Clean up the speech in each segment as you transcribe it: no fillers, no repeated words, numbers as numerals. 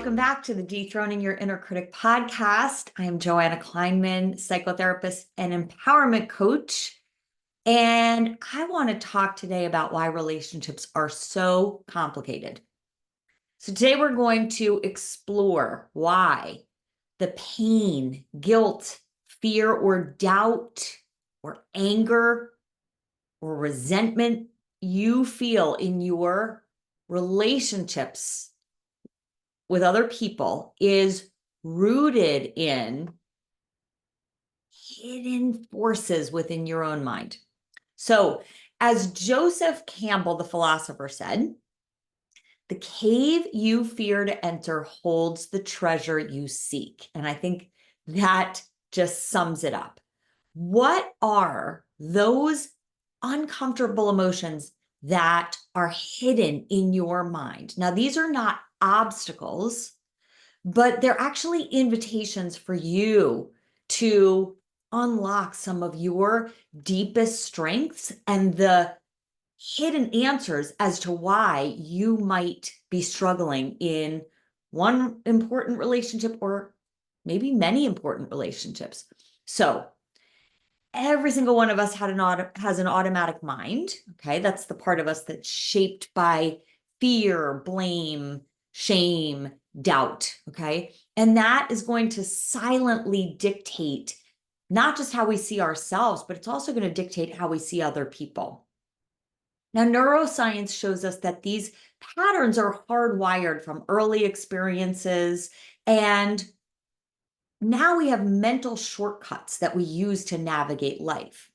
Welcome back to the Dethroning Your Inner Critic podcast. I am Joanna Kleinman, psychotherapist and empowerment coach. And I want to talk today about why relationships are so complicated. So today we're going to explore why the pain, guilt, fear, or doubt, or anger, or resentment you feel in your relationships with other people is rooted in hidden forces within your own mind. So, as Joseph Campbell, the philosopher, said, the cave you fear to enter holds the treasure you seek. And I think that just sums it up. What are those uncomfortable emotions that are hidden in your mind? Now, these are not obstacles, but they're actually invitations for you to unlock some of your deepest strengths and the hidden answers as to why you might be struggling in one important relationship or maybe many important relationships. So every single one of us has an automatic mind. Okay, that's the part of us that's shaped by fear, blame, shame, doubt. Okay, and that is going to silently dictate not just how we see ourselves, but it's also going to dictate how we see other people. Now, neuroscience shows us that these patterns are hardwired from early experiences, and now we have mental shortcuts that we use to navigate life.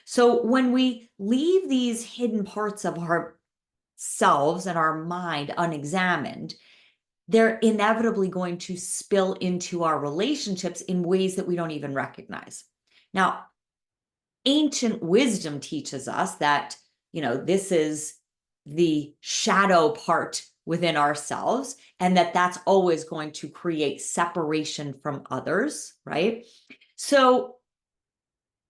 So when we leave these hidden parts of ourselves and our mind unexamined, they're inevitably going to spill into our relationships in ways that we don't even recognize. Now, ancient wisdom teaches us that, this is the shadow part within ourselves, and that's always going to create separation from others, right? So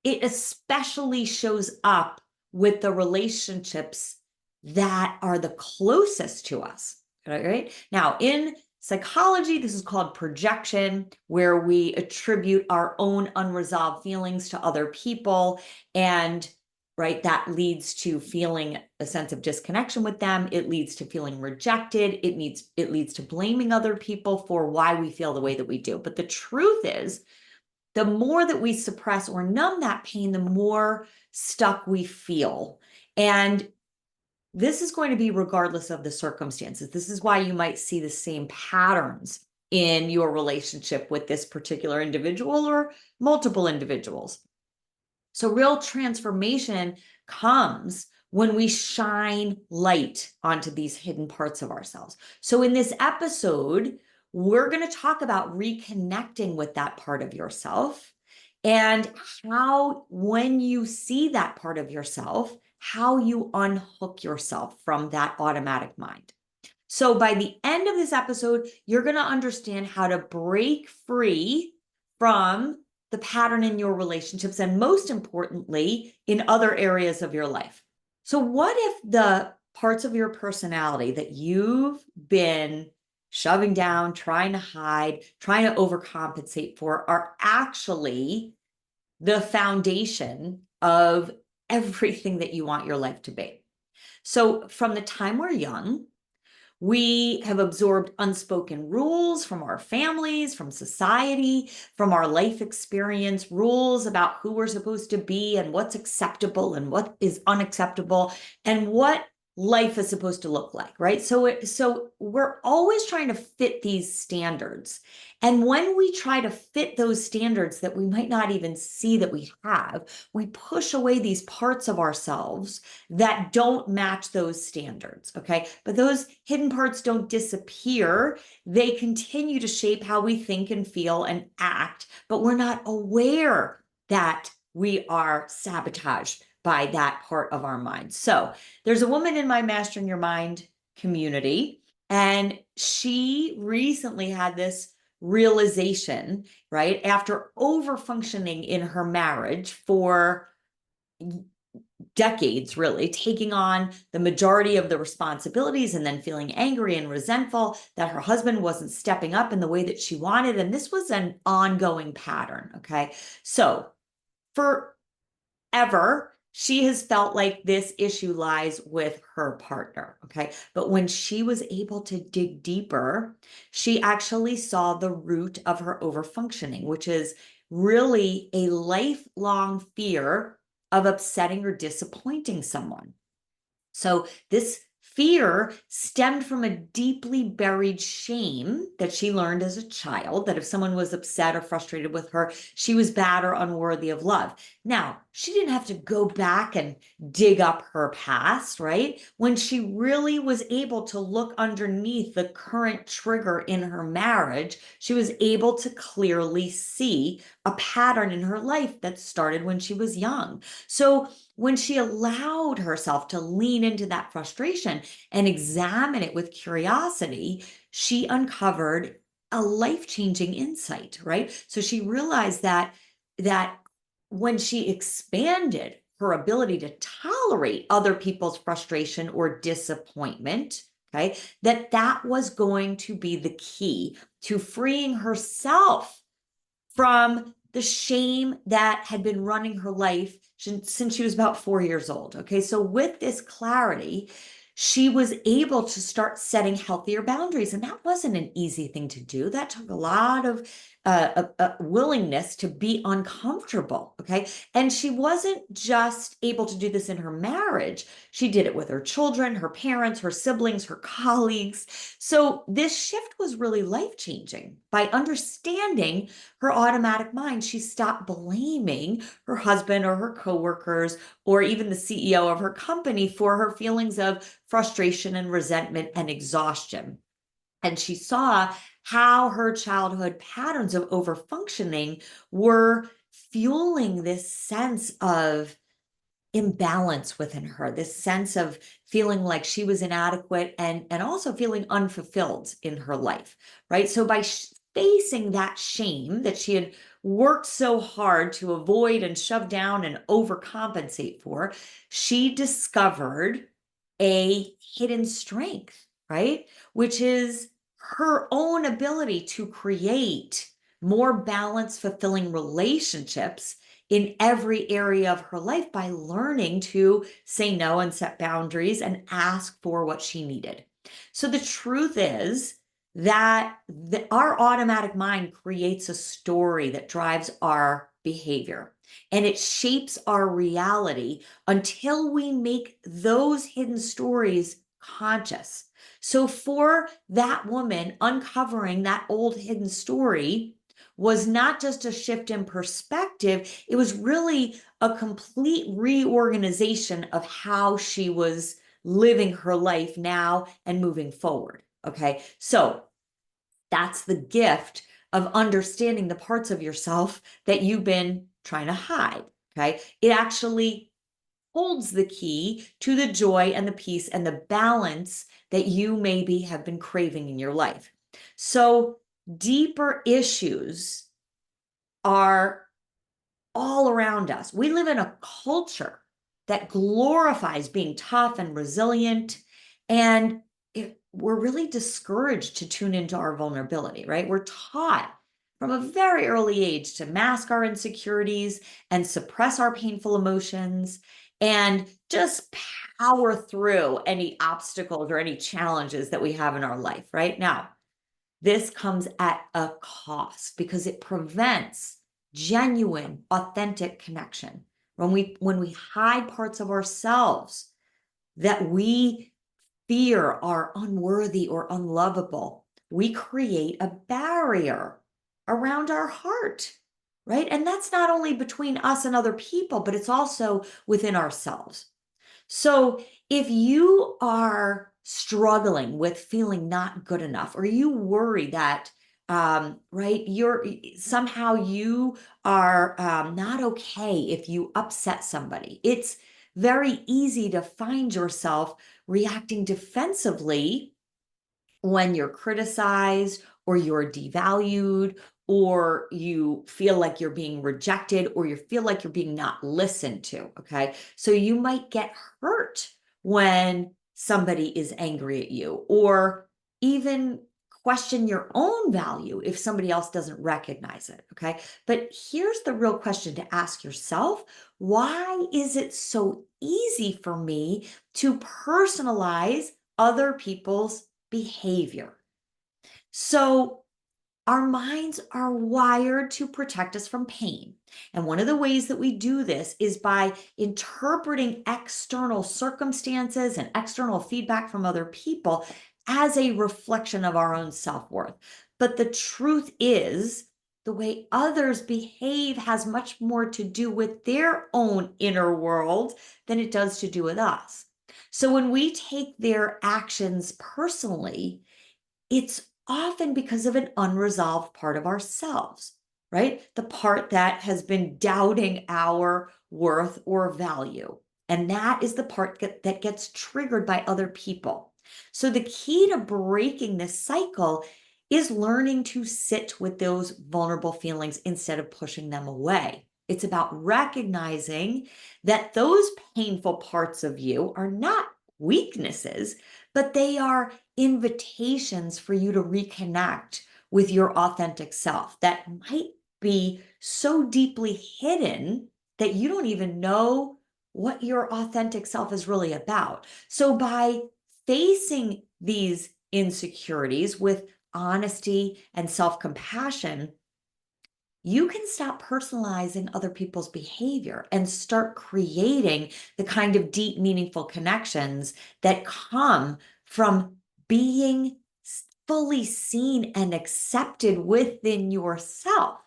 it especially shows up with the relationships that are the closest to us, right? Now, in psychology, this is called projection, where we attribute our own unresolved feelings to other people, and right, that leads to feeling a sense of disconnection with them. It leads to feeling rejected. It leads to blaming other people for why we feel the way that we do. But the truth is, the more that we suppress or numb that pain, the more stuck we feel. And this is going to be regardless of the circumstances. This is why you might see the same patterns in your relationship with this particular individual or multiple individuals. So real transformation comes when we shine light onto these hidden parts of ourselves. So in this episode, we're going to talk about reconnecting with that part of yourself and how, when you see that part of yourself, how you unhook yourself from that automatic mind. So by the end of this episode, you're going to understand how to break free from the pattern in your relationships, and most importantly, in other areas of your life. So what if the parts of your personality that you've been shoving down, trying to hide, trying to overcompensate for are actually the foundation of everything that you want your life to be? So from the time we're young, we have absorbed unspoken rules from our families, from society, from our life experience, rules about who we're supposed to be and what's acceptable and what is unacceptable and what life is supposed to look like, right? So we're always trying to fit these standards. And when we try to fit those standards that we might not even see that we have, we push away these parts of ourselves that don't match those standards, okay? But those hidden parts don't disappear. They continue to shape how we think and feel and act, but we're not aware that we are sabotaged by that part of our mind. So there's a woman in my Mastering Your Mind community, and she recently had this realization, right, after over functioning in her marriage for decades, really, taking on the majority of the responsibilities and then feeling angry and resentful that her husband wasn't stepping up in the way that she wanted. And this was an ongoing pattern. Okay. So forever, she has felt like this issue lies with her partner. Okay. But when she was able to dig deeper, she actually saw the root of her overfunctioning, which is really a lifelong fear of upsetting or disappointing someone. So this fear stemmed from a deeply buried shame that she learned as a child, that if someone was upset or frustrated with her, she was bad or unworthy of love. Now, she didn't have to go back and dig up her past, right? When she really was able to look underneath the current trigger in her marriage, she was able to clearly see a pattern in her life that started when she was young. So when she allowed herself to lean into that frustration and examine it with curiosity, she uncovered a life-changing insight, right? So she realized that when she expanded her ability to tolerate other people's frustration or disappointment, okay, that was going to be the key to freeing herself from the shame that had been running her life since she was about 4 years old. Okay, so with this clarity, she was able to start setting healthier boundaries. And that wasn't an easy thing to do. That took a lot of willingness to be uncomfortable. Okay. And she wasn't just able to do this in her marriage, she did it with her children, her parents, her siblings, her colleagues. So this shift was really life changing. By understanding her automatic mind, she stopped blaming her husband or her coworkers or even the CEO of her company for her feelings of frustration and resentment and exhaustion. And she saw how her childhood patterns of overfunctioning were fueling this sense of imbalance within her, this sense of feeling like she was inadequate and also feeling unfulfilled in her life, right? So by facing that shame that she had worked so hard to avoid and shove down and overcompensate for, she discovered a hidden strength, right? Which is her own ability to create more balanced, fulfilling relationships in every area of her life by learning to say no and set boundaries and ask for what she needed. So the truth is that our automatic mind creates a story that drives our behavior and it shapes our reality until we make those hidden stories conscious. So for that woman, uncovering that old hidden story was not just a shift in perspective, it was really a complete reorganization of how she was living her life now and moving forward. Okay, so that's the gift of understanding the parts of yourself that you've been trying to hide. Okay, it actually holds the key to the joy and the peace and the balance that you maybe have been craving in your life. So deeper issues are all around us. We live in a culture that glorifies being tough and resilient, and we're really discouraged to tune into our vulnerability, right? We're taught from a very early age to mask our insecurities and suppress our painful emotions and just power through any obstacles or any challenges that we have in our life, right? Now, this comes at a cost because it prevents genuine, authentic connection. When we hide parts of ourselves that we fear are unworthy or unlovable, we create a barrier around our heart, right? And that's not only between us and other people, but it's also within ourselves. So if you are struggling with feeling not good enough, or you worry that, right, somehow you are not okay if you upset somebody, it's very easy to find yourself reacting defensively when you're criticized or you're devalued or you feel like you're being rejected, or you feel like you're being not listened to. Okay. So you might get hurt when somebody is angry at you, or even question your own value if somebody else doesn't recognize it. Okay. But here's the real question to ask yourself: why is it so easy for me to personalize other people's behavior? So, our minds are wired to protect us from pain. And one of the ways that we do this is by interpreting external circumstances and external feedback from other people as a reflection of our own self worth. But the truth is, the way others behave has much more to do with their own inner world than it does to do with us. So when we take their actions personally, it's often because of an unresolved part of ourselves, right? The part that has been doubting our worth or value. And that is the part that gets triggered by other people. So the key to breaking this cycle is learning to sit with those vulnerable feelings instead of pushing them away. It's about recognizing that those painful parts of you are not weaknesses, but they are invitations for you to reconnect with your authentic self that might be so deeply hidden that you don't even know what your authentic self is really about. So by facing these insecurities with honesty and self-compassion, you can stop personalizing other people's behavior and start creating the kind of deep, meaningful connections that come from being fully seen and accepted within yourself.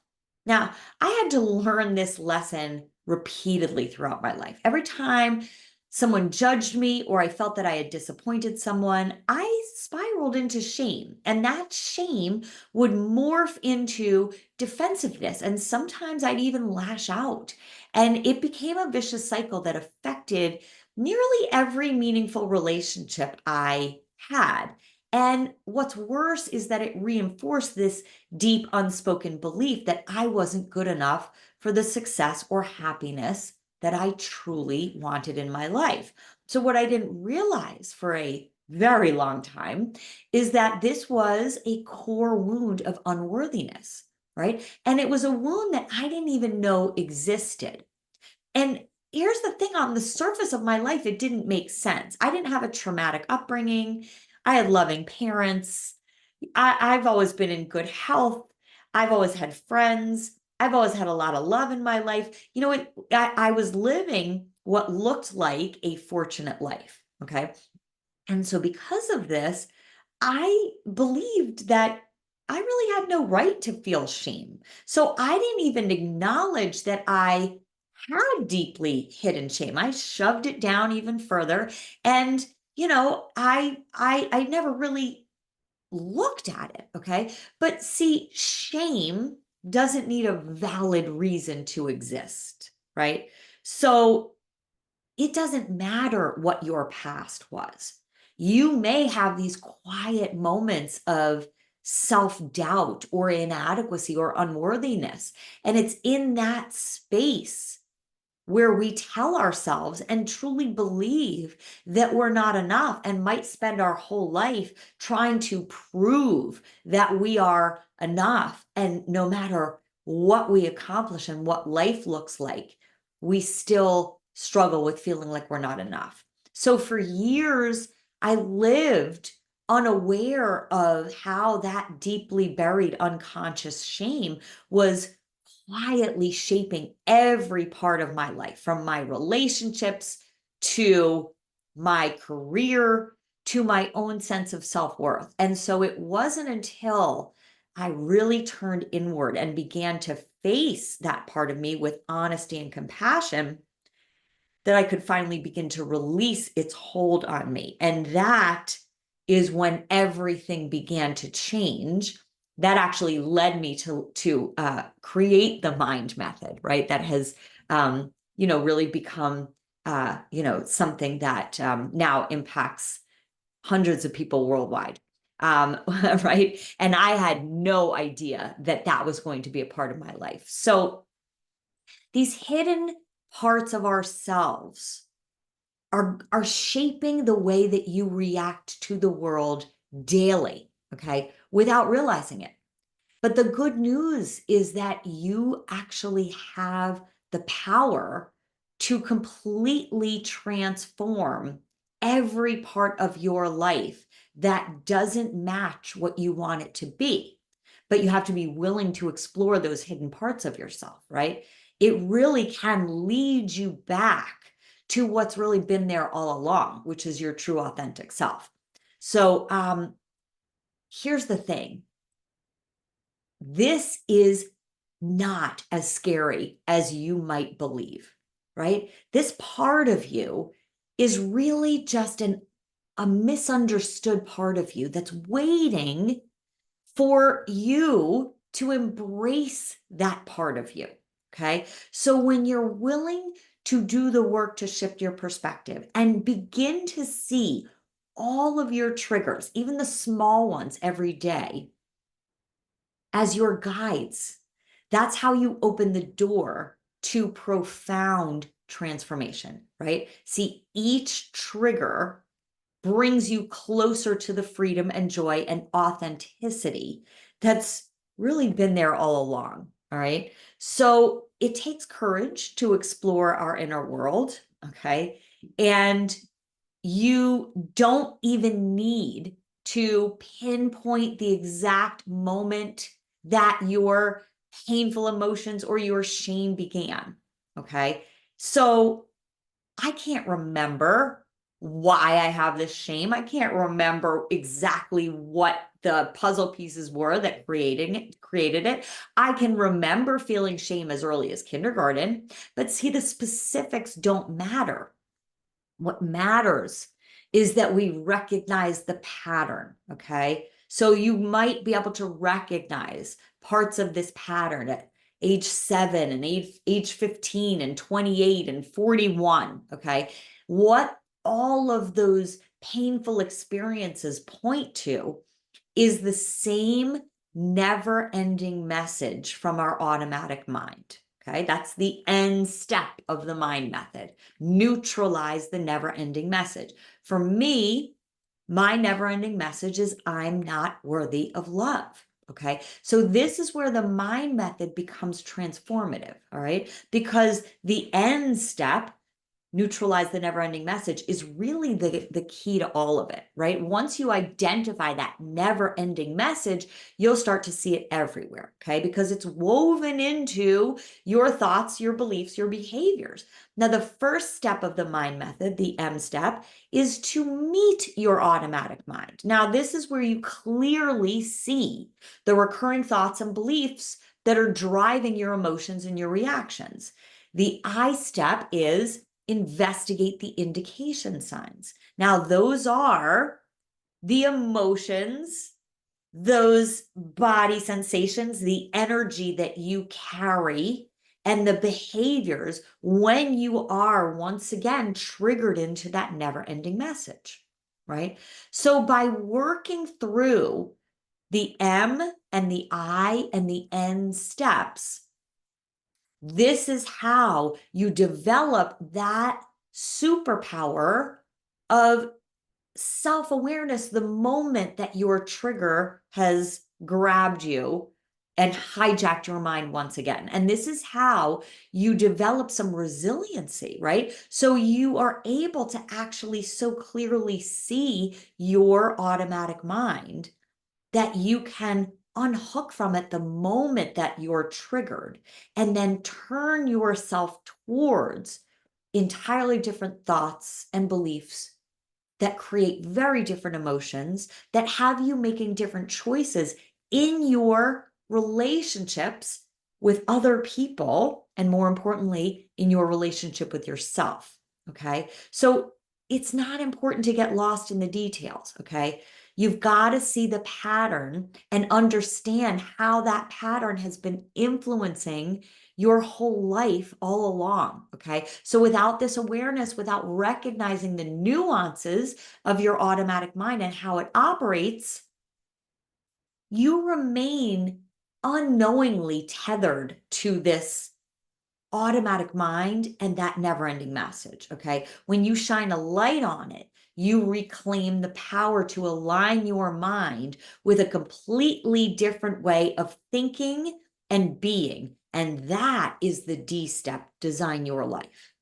Now, I had to learn this lesson repeatedly throughout my life. Every time someone judged me or I felt that I had disappointed someone, I spiraled into shame. And that shame would morph into defensiveness. And sometimes I'd even lash out. And it became a vicious cycle that affected nearly every meaningful relationship I had. And what's worse is that it reinforced this deep unspoken belief that I wasn't good enough for the success or happiness that I truly wanted in my life. So what I didn't realize for a very long time is that this was a core wound of unworthiness, right? And it was a wound that I didn't even know existed. And here's the thing: on the surface of my life, it didn't make sense. I didn't have a traumatic upbringing. I had loving parents. I've always been in good health. I've always had friends. I've always had a lot of love in my life. I was living what looked like a fortunate life. Okay. And so because of this, I believed that I really had no right to feel shame. So I didn't even acknowledge that I had deeply hidden shame. I shoved it down even further. And, I never really looked at it. Okay. But see, shame doesn't need a valid reason to exist. Right. So it doesn't matter what your past was. You may have these quiet moments of self-doubt or inadequacy or unworthiness. And it's in that space where we tell ourselves and truly believe that we're not enough, and might spend our whole life trying to prove that we are enough. And no matter what we accomplish and what life looks like, we still struggle with feeling like we're not enough. So for years, I lived unaware of how that deeply buried unconscious shame was quietly shaping every part of my life, from my relationships to my career to my own sense of self-worth. And so it wasn't until I really turned inward and began to face that part of me with honesty and compassion that I could finally begin to release its hold on me. And that is when everything began to change. That actually led me to create the mind method, right? That has, really become, something that now impacts hundreds of people worldwide. right? And I had no idea that that was going to be a part of my life. So these hidden parts of ourselves are shaping the way that you react to the world daily, okay, without realizing it. But the good news is that you actually have the power to completely transform every part of your life that doesn't match what you want it to be. But you have to be willing to explore those hidden parts of yourself, right? It really can lead you back to what's really been there all along, which is your true authentic self. So here's the thing. This is not as scary as you might believe, right? This part of you is really just a misunderstood part of you that's waiting for you to embrace that part of you, okay? So when you're willing to do the work to shift your perspective and begin to see all of your triggers, even the small ones every day, as your guides. That's how you open the door to profound transformation, right? See, each trigger brings you closer to the freedom and joy and authenticity that's really been there all along. All right. So it takes courage to explore our inner world. Okay. And you don't even need to pinpoint the exact moment that your painful emotions or your shame began. Okay. So I can't remember why I have this shame. I can't remember exactly what the puzzle pieces were that created it. I can remember feeling shame as early as kindergarten, but see, the specifics don't matter. What matters is that we recognize the pattern, okay? So you might be able to recognize parts of this pattern at age 7 and age 15 and 28 and 41, okay? What all of those painful experiences point to is the same never-ending message from our automatic mind. Okay, that's the end step of the mind method. Neutralize the never-ending message. For me, my never-ending message is I'm not worthy of love. Okay, so this is where the mind method becomes transformative. All right, because the end step, neutralize the never-ending message, is really the key to all of it, right? Once you identify that never-ending message, you'll start to see it everywhere, okay? Because it's woven into your thoughts, your beliefs, your behaviors. Now, the first step of the mind method, the M step, is to meet your automatic mind. Now, this is where you clearly see the recurring thoughts and beliefs that are driving your emotions and your reactions. The I step is investigate the indication signs. Now, those are the emotions, those body sensations, the energy that you carry, and the behaviors when you are once again triggered into that never-ending message, right? So by working through the M and the I and the N steps, this is how you develop that superpower of self-awareness the moment that your trigger has grabbed you and hijacked your mind once again. And this is how you develop some resiliency, right? So you are able to actually so clearly see your automatic mind that you can unhook from it the moment that you're triggered and then turn yourself towards entirely different thoughts and beliefs that create very different emotions that have you making different choices in your relationships with other people, and more importantly, in your relationship with yourself. Okay. So it's not important to get lost in the details. Okay. You've got to see the pattern and understand how that pattern has been influencing your whole life all along. Okay. So without this awareness, without recognizing the nuances of your automatic mind and how it operates, you remain unknowingly tethered to this automatic mind and that never-ending message, okay? When you shine a light on it, you reclaim the power to align your mind with a completely different way of thinking and being. And that is the D step, design your life.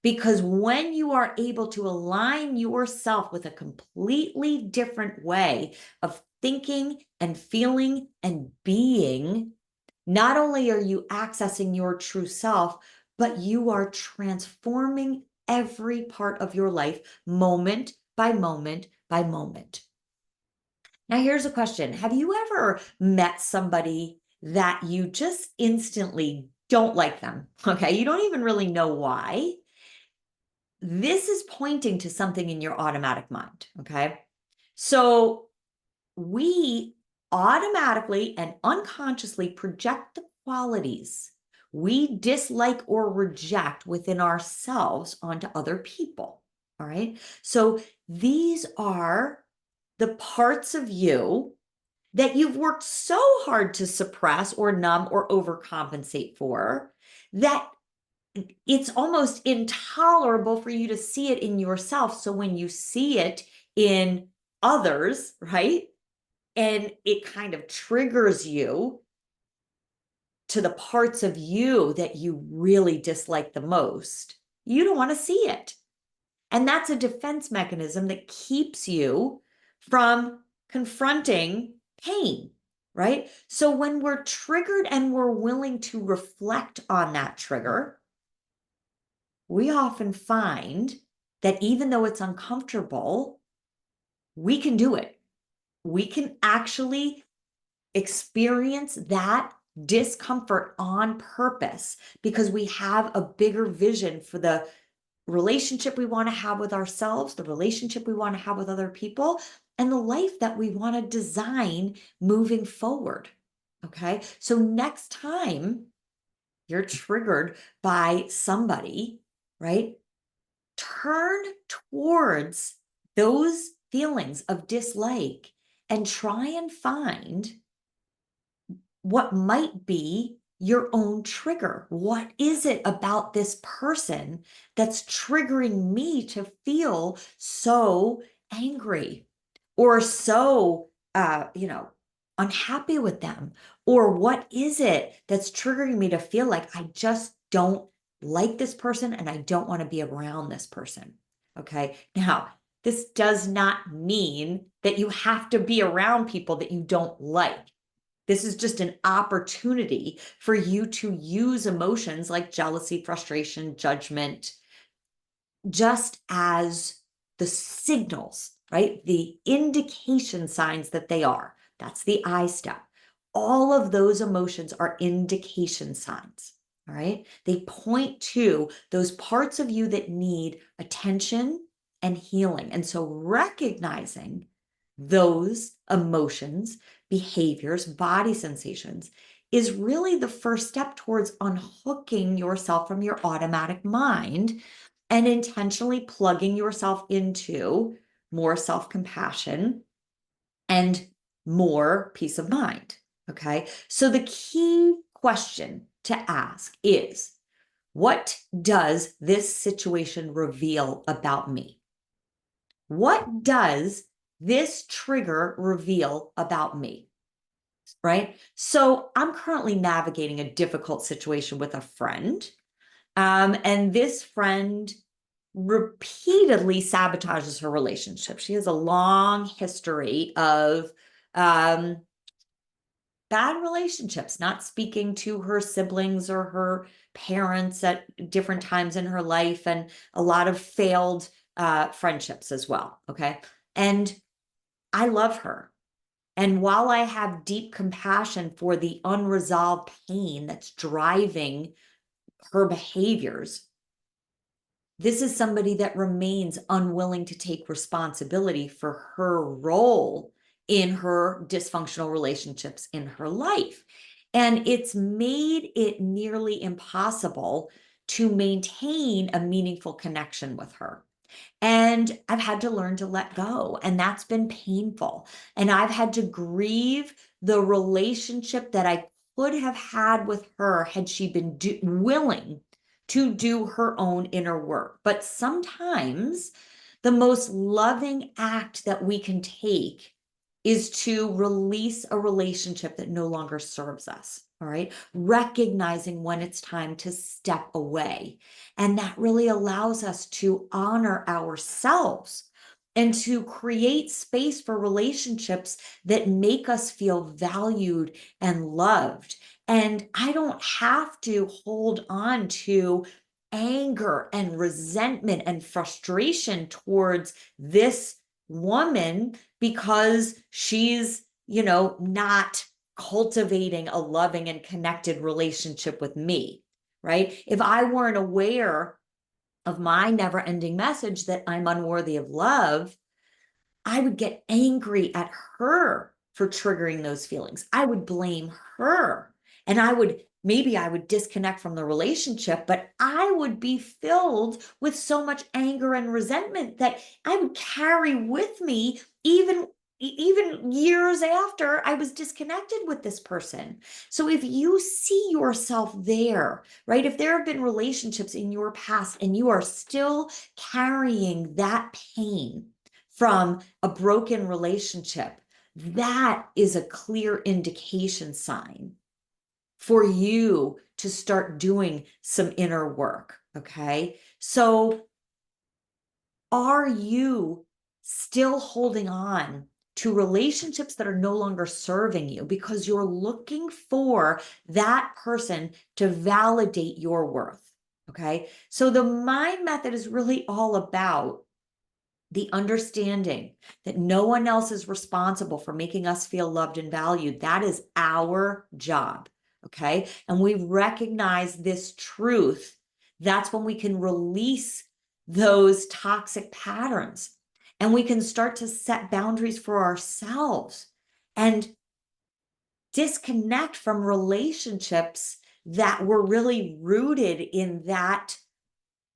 Because when you are able to align yourself with a completely different way of thinking and feeling and being, not only are you accessing your true self, but you are transforming every part of your life moment by moment by moment. Now, here's a question. Have you ever met somebody that you just instantly don't like them? Okay, you don't even really know why. This is pointing to something in your automatic mind, okay? So we automatically and unconsciously project the qualities we dislike or reject within ourselves onto other people, all right? So these are the parts of you that you've worked so hard to suppress or numb or overcompensate for that it's almost intolerable for you to see it in yourself. So when you see it in others, right? And it kind of triggers you to the parts of you that you really dislike the most, you don't want to see it. And that's a defense mechanism that keeps you from confronting pain, right? So when we're triggered and we're willing to reflect on that trigger, we often find that even though it's uncomfortable, we can do it. We can actually experience that discomfort on purpose because we have a bigger vision for the relationship we want to have with ourselves, the relationship we want to have with other people, and the life that we want to design moving forward. Okay. So next time you're triggered by somebody, right? Turn towards those feelings of dislike and try and find what might be your own trigger. What is it about this person that's triggering me to feel so angry or so, unhappy with them? Or what is it that's triggering me to feel like I just don't like this person and I don't want to be around this person? Okay. Now, this does not mean that you have to be around people that you don't like. This is just an opportunity for you to use emotions like jealousy, frustration, judgment, just as the signals, right? The indication signs that they are. That's the I step. All of those emotions are indication signs, all right? They point to those parts of you that need attention and healing. And so recognizing those emotions, behaviors, body sensations is really the first step towards unhooking yourself from your automatic mind and intentionally plugging yourself into more self-compassion and more peace of mind. Okay. So the key question to ask is, what does this situation reveal about me? What does this trigger reveal about me? Right? So I'm currently navigating a difficult situation with a friend. And this friend repeatedly sabotages her relationship. She has a long history of bad relationships, not speaking to her siblings or her parents at different times in her life, and a lot of failed friendships as well. Okay. And I love her. And while I have deep compassion for the unresolved pain that's driving her behaviors, this is somebody that remains unwilling to take responsibility for her role in her dysfunctional relationships in her life. And it's made it nearly impossible to maintain a meaningful connection with her. And I've had to learn to let go, and that's been painful. And I've had to grieve the relationship that I could have had with her had she been willing to do her own inner work. But sometimes the most loving act that we can take is to release a relationship that no longer serves us. All right. Recognizing when it's time to step away. And that really allows us to honor ourselves and to create space for relationships that make us feel valued and loved. And I don't have to hold on to anger and resentment and frustration towards this woman because she's, not cultivating a loving and connected relationship with me, right? If I weren't aware of my never ending message that I'm unworthy of love, I would get angry at her for triggering those feelings. I would blame her, and maybe I would disconnect from the relationship, but I would be filled with so much anger and resentment that I would carry with me even years after I was disconnected with this person. So if you see yourself there, right? If there have been relationships in your past and you are still carrying that pain from a broken relationship, that is a clear indication sign for you to start doing some inner work. Okay. So are you still holding on to relationships that are no longer serving you because you're looking for that person to validate your worth? Okay. So the mind method is really all about the understanding that no one else is responsible for making us feel loved and valued. That is our job. Okay. And we recognize this truth. That's when we can release those toxic patterns and we can start to set boundaries for ourselves and disconnect from relationships that were really rooted in that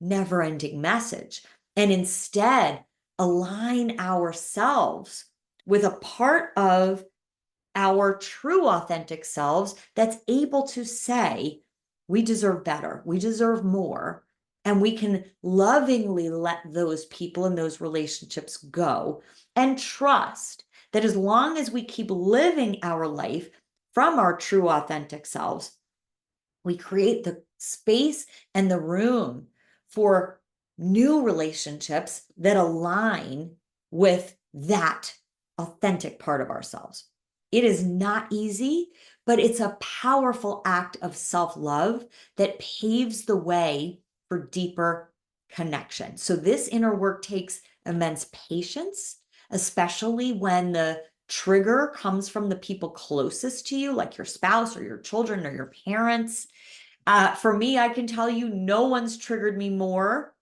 never ending message, and instead align ourselves with a part of our true authentic selves that's able to say, we deserve better, we deserve more, and we can lovingly let those people and those relationships go and trust that as long as we keep living our life from our true authentic selves, we create the space and the room for new relationships that align with that authentic part of ourselves. It is not easy, but it's a powerful act of self-love that paves the way for deeper connection. So this inner work takes immense patience, especially when the trigger comes from the people closest to you, like your spouse or your children or your parents. For me, I can tell you no one's triggered me more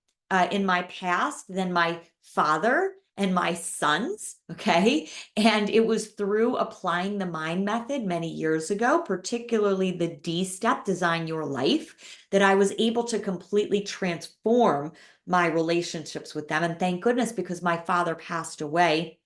in my past than my father and my sons, okay? And it was through applying the mind method many years ago, particularly the D step, design your life, that I was able to completely transform my relationships with them. And thank goodness, because my father passed away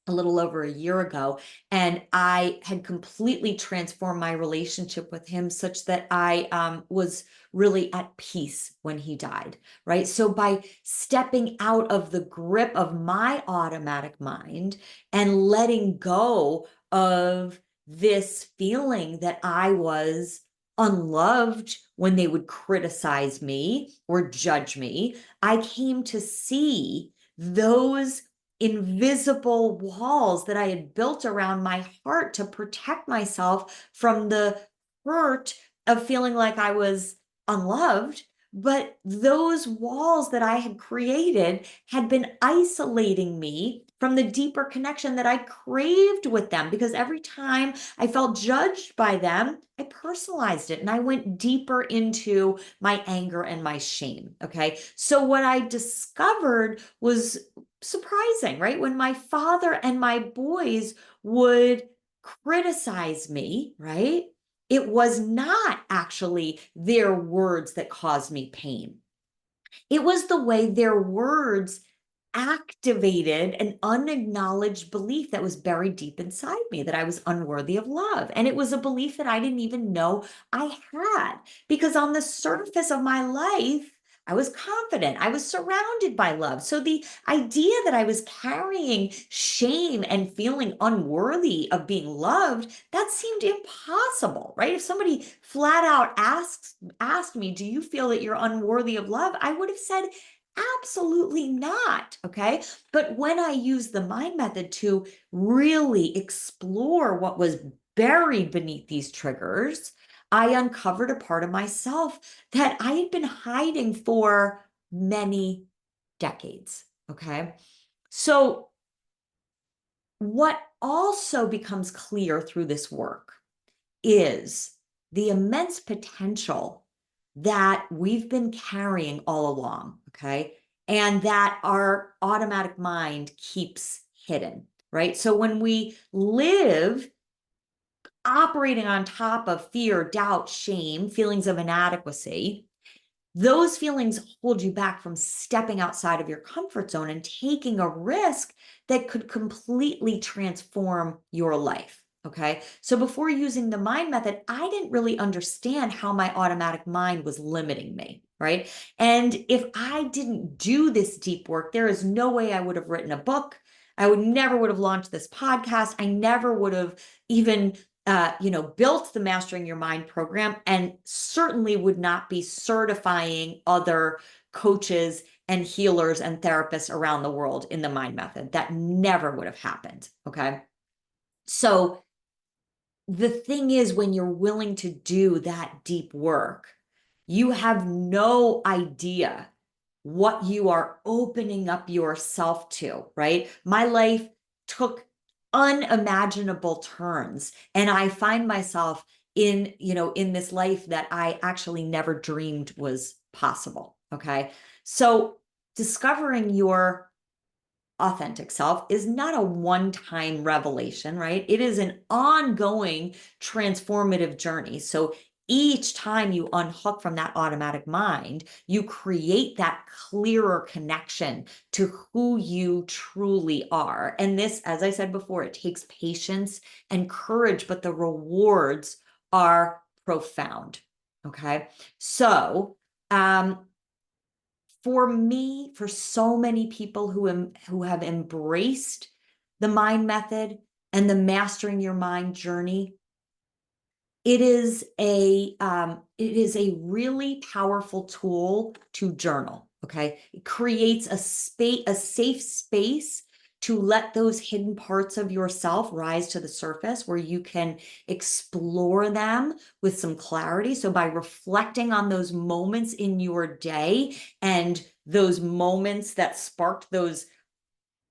a little over a year ago, and I had completely transformed my relationship with him such that I was really at peace when he died, right? So by stepping out of the grip of my automatic mind and letting go of this feeling that I was unloved when they would criticize me or judge me, I came to see those invisible walls that I had built around my heart to protect myself from the hurt of feeling like I was unloved. But those walls that I had created had been isolating me from the deeper connection that I craved with them, because every time I felt judged by them, I personalized it and I went deeper into my anger and my shame. Okay. So what I discovered was surprising, right? When my father and my boys would criticize me, right? It was not actually their words that caused me pain. It was the way their words activated an unacknowledged belief that was buried deep inside me, that I was unworthy of love. And it was a belief that I didn't even know I had, because on the surface of my life, I was confident. I was surrounded by love. So the idea that I was carrying shame and feeling unworthy of being loved, that seemed impossible, right? If somebody flat out asked me, do you feel that you're unworthy of love? I would have said, absolutely not. Okay. But when I used the mind method to really explore what was buried beneath these triggers, I uncovered a part of myself that I had been hiding for many decades. Okay. So, what also becomes clear through this work is the immense potential that we've been carrying all along, okay? And that our automatic mind keeps hidden, right? So when we live operating on top of fear, doubt, shame, feelings of inadequacy, those feelings hold you back from stepping outside of your comfort zone and taking a risk that could completely transform your life. Okay. So before using the mind method, I didn't really understand how my automatic mind was limiting me. Right. And if I didn't do this deep work, there is no way I would have written a book. I would never would have launched this podcast. I never would have even built the Mastering Your Mind program, and certainly would not be certifying other coaches and healers and therapists around the world in the mind method. That never would have happened. Okay. So the thing is, when you're willing to do that deep work, you have no idea what you are opening up yourself to, right? My life took unimaginable turns, and I find myself in this life that I actually never dreamed was possible. Okay. So discovering your authentic self is not a one-time revelation, right? It is an ongoing transformative journey. So each time you unhook from that automatic mind, you create that clearer connection to who you truly are. And this, as I said before, it takes patience and courage, but the rewards are profound. Okay. So, for me, for so many people who have embraced the mind method and the Mastering Your Mind journey, it is a really powerful tool to journal. Okay, it creates a safe space to let those hidden parts of yourself rise to the surface, where you can explore them with some clarity. So by reflecting on those moments in your day and those moments that sparked those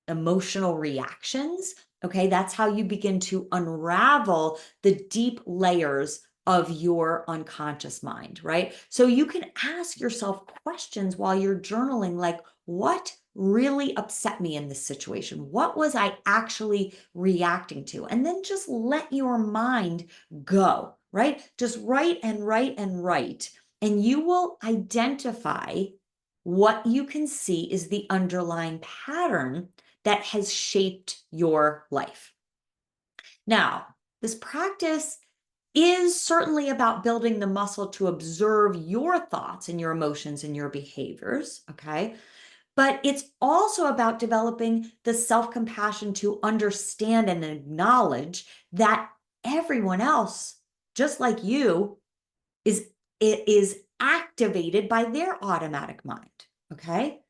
emotional reactions, okay, that's how you begin to unravel the deep layers of your unconscious mind, right? So you can ask yourself questions while you're journaling, like, what really upset me in this situation? What was I actually reacting to? And then just let your mind go, right? Just write and write and write, and you will identify what you can see is the underlying pattern that has shaped your life. Now, this practice is certainly about building the muscle to observe your thoughts and your emotions and your behaviors, okay? But it's also about developing the self-compassion to understand and acknowledge that everyone else, just like you, is activated by their automatic mind, okay?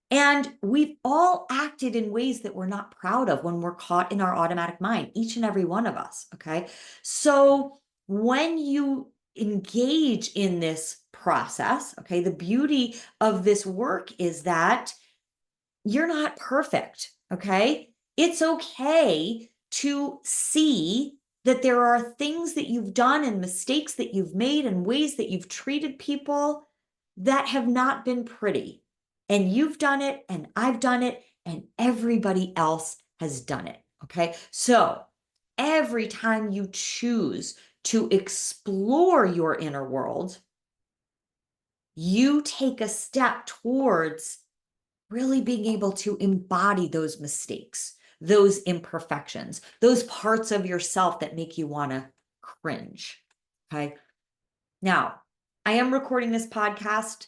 And we've all acted in ways that we're not proud of when we're caught in our automatic mind, each and every one of us. Okay. So when you engage in this process, okay, the beauty of this work is that you're not perfect. Okay. It's okay to see that there are things that you've done and mistakes that you've made and ways that you've treated people that have not been pretty. And you've done it, and I've done it, and everybody else has done it. Okay. So every time you choose to explore your inner world, you take a step towards really being able to embody those mistakes, those imperfections, those parts of yourself that make you want to cringe. Okay. Now, I am recording this podcast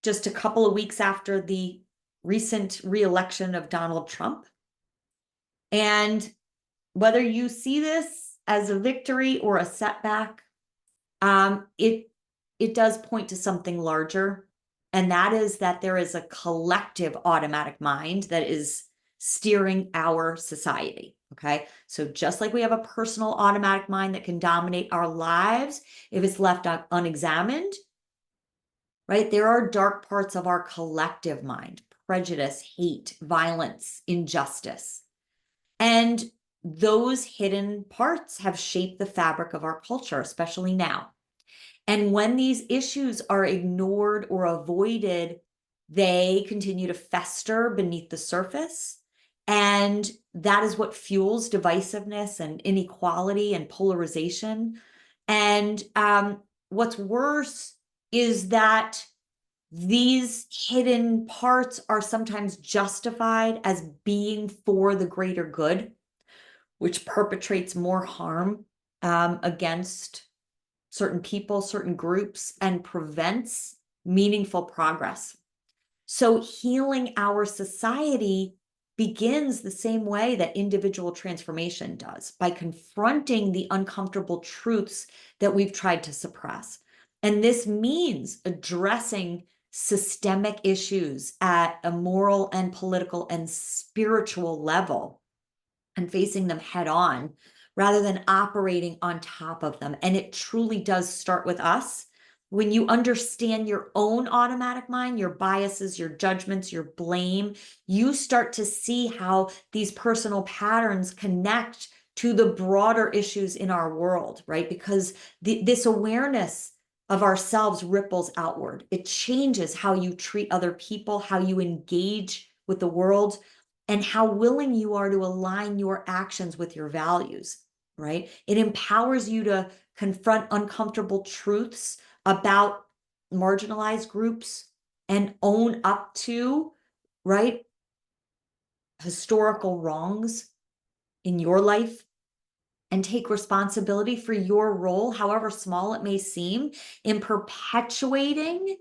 just a couple of weeks after the recent re-election of Donald Trump. And whether you see this as a victory or a setback, it does point to something larger. And that is that there is a collective automatic mind that is steering our society. Okay. So just like we have a personal automatic mind that can dominate our lives, if it's left unexamined, right? There are dark parts of our collective mind: prejudice, hate, violence, injustice. And those hidden parts have shaped the fabric of our culture, especially now. And when these issues are ignored or avoided, they continue to fester beneath the surface. And that is what fuels divisiveness and inequality and polarization. And what's worse is that these hidden parts are sometimes justified as being for the greater good, which perpetrates more harm against certain people, certain groups, and prevents meaningful progress. So healing our society begins the same way that individual transformation does, by confronting the uncomfortable truths that we've tried to suppress. And this means addressing systemic issues at a moral and political and spiritual level and facing them head on rather than operating on top of them. And it truly does start with us. When you understand your own automatic mind, your biases, your judgments, your blame, you start to see how these personal patterns connect to the broader issues in our world, right? Because this awareness of ourselves ripples outward. It changes how you treat other people, how you engage with the world, and how willing you are to align your actions with your values, right? It empowers you to confront uncomfortable truths about marginalized groups and own up to, right, historical wrongs in your life, and take responsibility for your role, however small it may seem, in perpetuating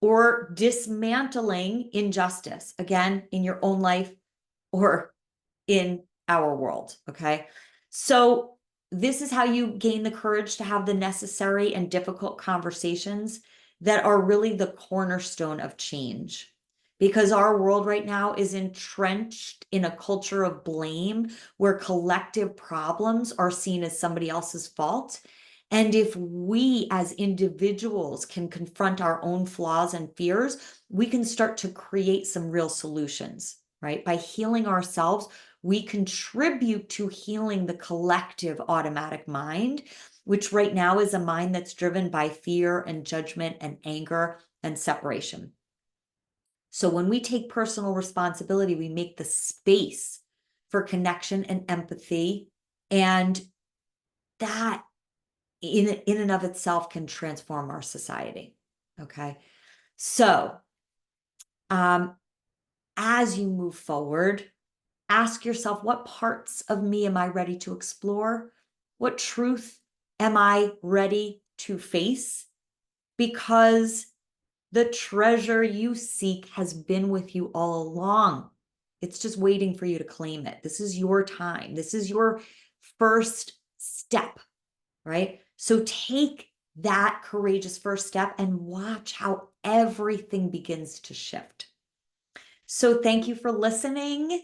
or dismantling injustice, again, in your own life or in our world. Okay. So this is how you gain the courage to have the necessary and difficult conversations that are really the cornerstone of change. Because our world right now is entrenched in a culture of blame where collective problems are seen as somebody else's fault. And if we as individuals can confront our own flaws and fears, we can start to create some real solutions, right? By healing ourselves, we contribute to healing the collective automatic mind, which right now is a mind that's driven by fear and judgment and anger and separation. So when we take personal responsibility, we make the space for connection and empathy, and that in and of itself can transform our society. Okay. So as you move forward, ask yourself, what parts of me am I ready to explore? What truth am I ready to face? Because the treasure you seek has been with you all along. It's just waiting for you to claim it. This is your time. This is your first step, right? So take that courageous first step and watch how everything begins to shift. So thank you for listening.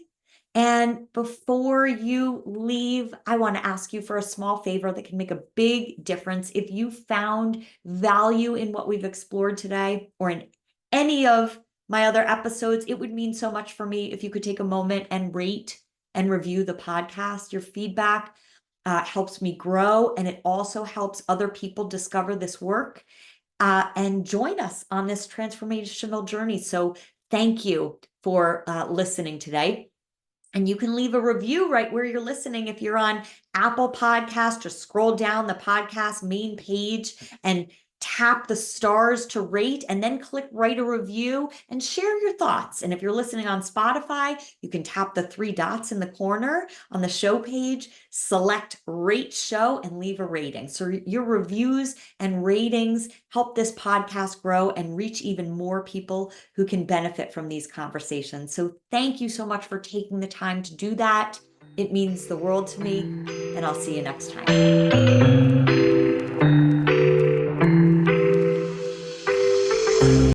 And before you leave, I want to ask you for a small favor that can make a big difference. If you found value in what we've explored today or in any of my other episodes, it would mean so much for me if you could take a moment and rate and review the podcast. Your feedback helps me grow, and it also helps other people discover this work and join us on this transformational journey. So thank you for listening today. And you can leave a review right where you're listening. If you're on Apple Podcast, just scroll down the podcast main page and tap the stars to rate, and then click write a review and share your thoughts. And if you're listening on Spotify, you can tap the three dots in the corner on the show page, select rate show, and leave a rating. So your reviews and ratings help this podcast grow and reach even more people who can benefit from these conversations. So thank you so much for taking the time to do that. It means the world to me, and I'll see you next time.